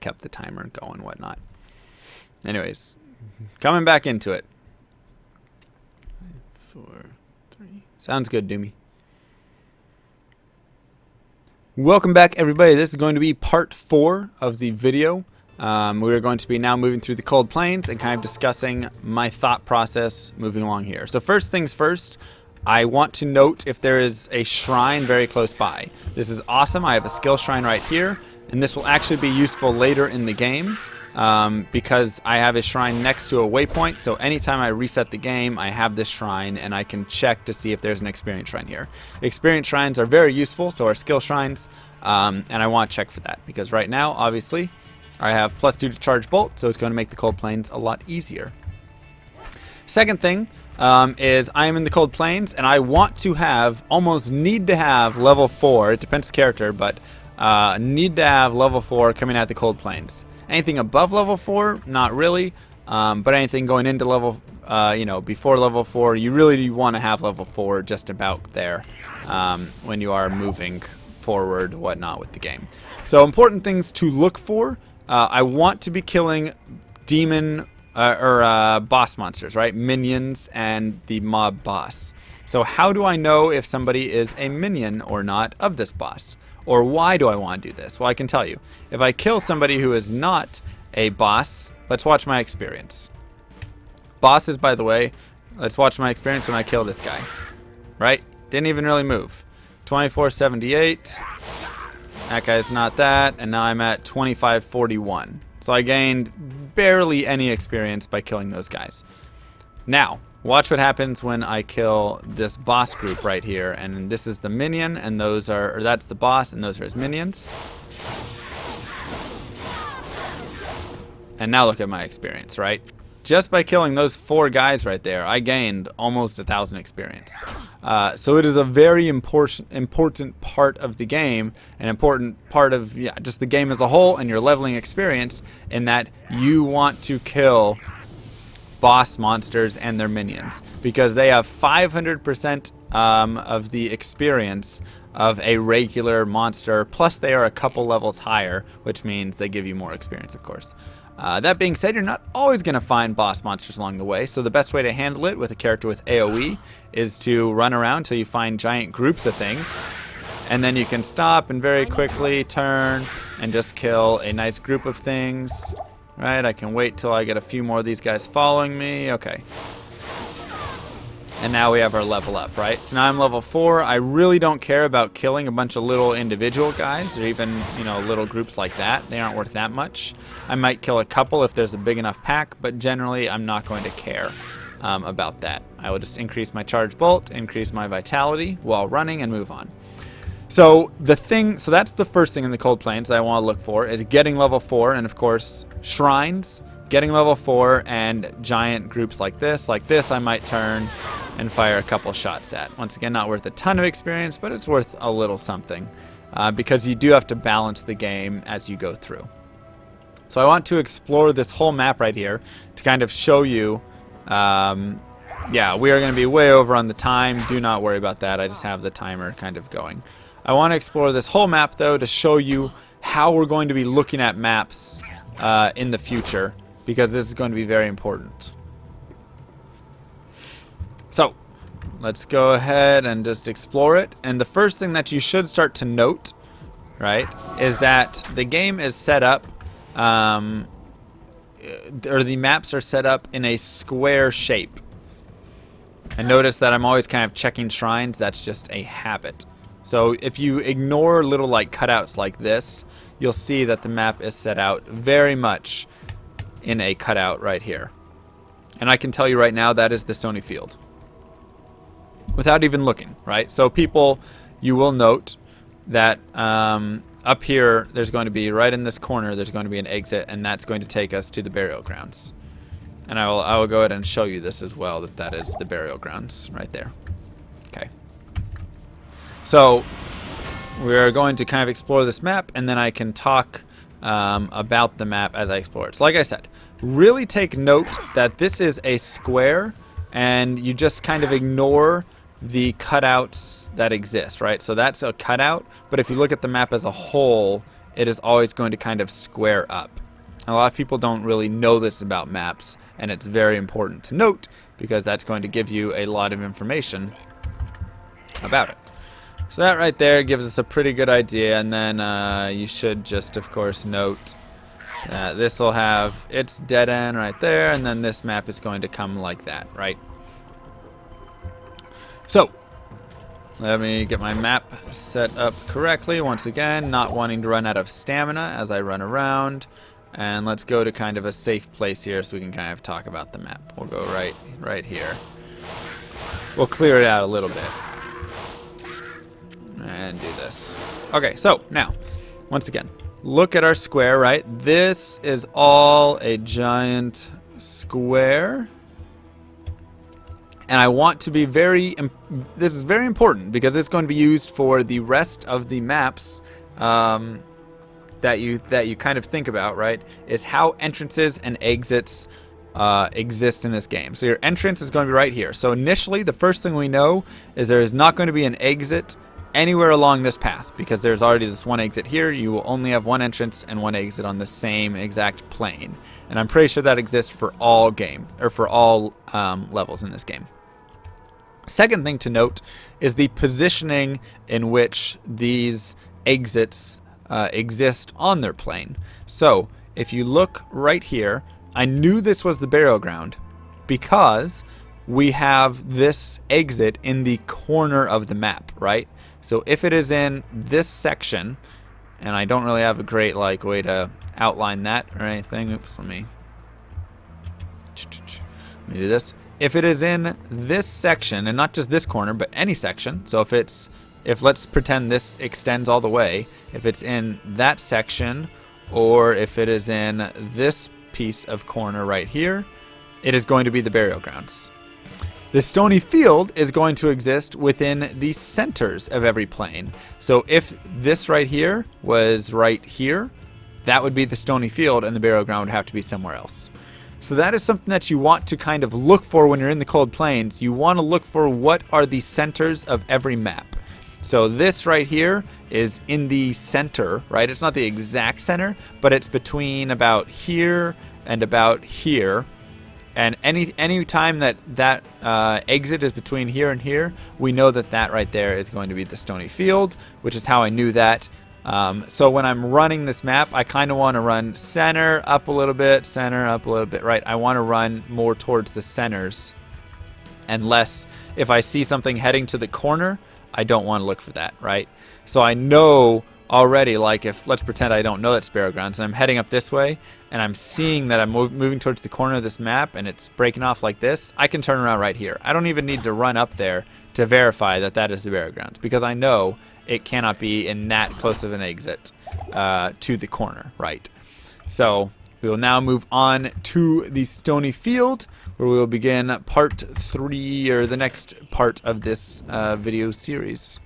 kept the timer going and whatnot. Anyways, coming back into it. 5, 4, 3. Sounds good, Doomy. Welcome back, everybody. This is going to be part 4 of the video. We're going to be now moving through the Cold Plains and kind of discussing my thought process moving along here. So first things first, I want to note if there is a shrine very close by. This is awesome. I have a skill shrine right here, and this will actually be useful later in the game because I have a shrine next to a waypoint. So anytime I reset the game, I have this shrine, and I can check to see if there's an experience shrine here. Experience shrines are very useful, so are skill shrines, and I want to check for that because right now, obviously, I have +2 to charge bolt, so it's going to make the Cold Plains a lot easier. Second thing is I am in the Cold Plains, and I want to have, almost need to have level 4. It depends on the character, but need to have level 4 coming out of the Cold Plains. Anything above level 4, not really, but anything going into level, before level 4, you really want to have level 4 just about there when you are moving forward, whatnot with the game. So important things to look for. I want to be killing demon boss monsters, right? Minions and the mob boss. So how do I know if somebody is a minion or not of this boss? Or why do I want to do this? Well, I can tell you. If I kill somebody who is not a boss, let's watch my experience. Bosses, by the way, let's watch my experience when I kill this guy. Right? Didn't even really move. 2478. That guy's not that, and now I'm at 2541. So I gained barely any experience by killing those guys. Now, watch what happens when I kill this boss group right here, and this is the minion, and those are, or that's the boss, and those are his minions. And now look at my experience, right? Just by killing those 4 guys right there, I gained almost 1,000 experience. So it is a very important part of the game, an important part of just the game as a whole and your leveling experience, in that you want to kill boss monsters and their minions because they have 500% of the experience of a regular monster, plus they are a couple levels higher, which means they give you more experience, of course. That being said, you're not always going to find boss monsters along the way, so the best way to handle it with a character with AoE is to run around till you find giant groups of things, and then you can stop and very quickly turn and just kill a nice group of things. Right, I can wait till I get a few more of these guys following me. Okay. And now we have our level up, right? So now I'm level 4. I really don't care about killing a bunch of little individual guys or even, little groups like that. They aren't worth that much. I might kill a couple if there's a big enough pack, but generally I'm not going to care about that. I will just increase my charge bolt, increase my vitality while running, and move on. So that's the first thing in the Cold Plains that I want to look for is getting level 4, and of course shrines, getting level 4, and giant groups like this I might turn and fire a couple shots at. Once again, not worth a ton of experience, but it's worth a little something because you do have to balance the game as you go through. So I want to explore this whole map right here to kind of show you. We are going to be way over on the time. Do not worry about that. I just have the timer kind of going. I want to explore this whole map, though, to show you how we're going to be looking at maps in the future, because this is going to be very important. So, let's go ahead and just explore it. And the first thing that you should start to note, right, is that the game is set up, or the maps are set up in a square shape. And notice that I'm always kind of checking shrines. That's just a habit. So if you ignore little cutouts like this, you'll see that the map is set out very much in a cutout right here. And I can tell you right now that is the Stony Field. Without even looking, right? So people, you will note that up here, there's going to be, right in this corner, there's going to be an exit, and that's going to take us to the burial grounds. And I will go ahead and show you this as well, that is the burial grounds right there. Okay. So we're going to kind of explore this map, and then I can talk about the map as I explore it. So like I said, really take note that this is a square, and you just kind of ignore the cutouts that exist, right? So that's a cutout, but if you look at the map as a whole, it is always going to kind of square up. A lot of people don't really know this about maps, and it's very important to note because that's going to give you a lot of information about it. So that right there gives us a pretty good idea, and then you should just, of course, note that this will have its dead end right there, and then this map is going to come like that, right? So, let me get my map set up correctly. Once again, not wanting to run out of stamina as I run around. And let's go to kind of a safe place here so we can kind of talk about the map. We'll go right here. We'll clear it out a little bit. And do this. Okay, so now, once again, look at our square, right? This is all a giant square. And I want to be this is very important because it's going to be used for the rest of the maps that you kind of think about, right? Is how entrances and exits exist in this game. So your entrance is going to be right here. So initially, the first thing we know is there is not going to be an exit anywhere along this path because there's already this one exit here. You will only have one entrance and one exit on the same exact plane. And I'm pretty sure that exists for all levels in this game. Second thing to note is the positioning in which these exits exist on their plane. So if you look right here, I knew this was the burial ground because we have this exit in the corner of the map, right? So if it is in this section, and I don't really have a great way to outline that or anything. Oops, let me do this. If it is in this section, and not just this corner, but any section, so if let's pretend this extends all the way, if it's in that section, or if it is in this piece of corner right here, it is going to be the burial grounds. The stony field is going to exist within the centers of every plane. So if this right here was right here, that would be the stony field, and the burial ground would have to be somewhere else. So that is something that you want to kind of look for when you're in the cold plains. You want to look for what are the centers of every map. So this right here is in the center, right? It's not the exact center, but it's between about here and about here. And any time that exit is between here and here, we know that right there is going to be the stony field, which is how I knew that. So when I'm running this map, I kind of want to run center up a little bit, center up a little bit, right? I want to run more towards the centers, and less if I see something heading to the corner, I don't want to look for that, right? So I know already, if let's pretend I don't know that's burial grounds, and I'm heading up this way, and I'm seeing that I'm moving towards the corner of this map, and it's breaking off like this, I can turn around right here. I don't even need to run up there to verify that is the burial grounds, because I know it cannot be in that close of an exit to the corner, right? So we will now move on to the stony field, where we will begin part 3, or the next part of this video series.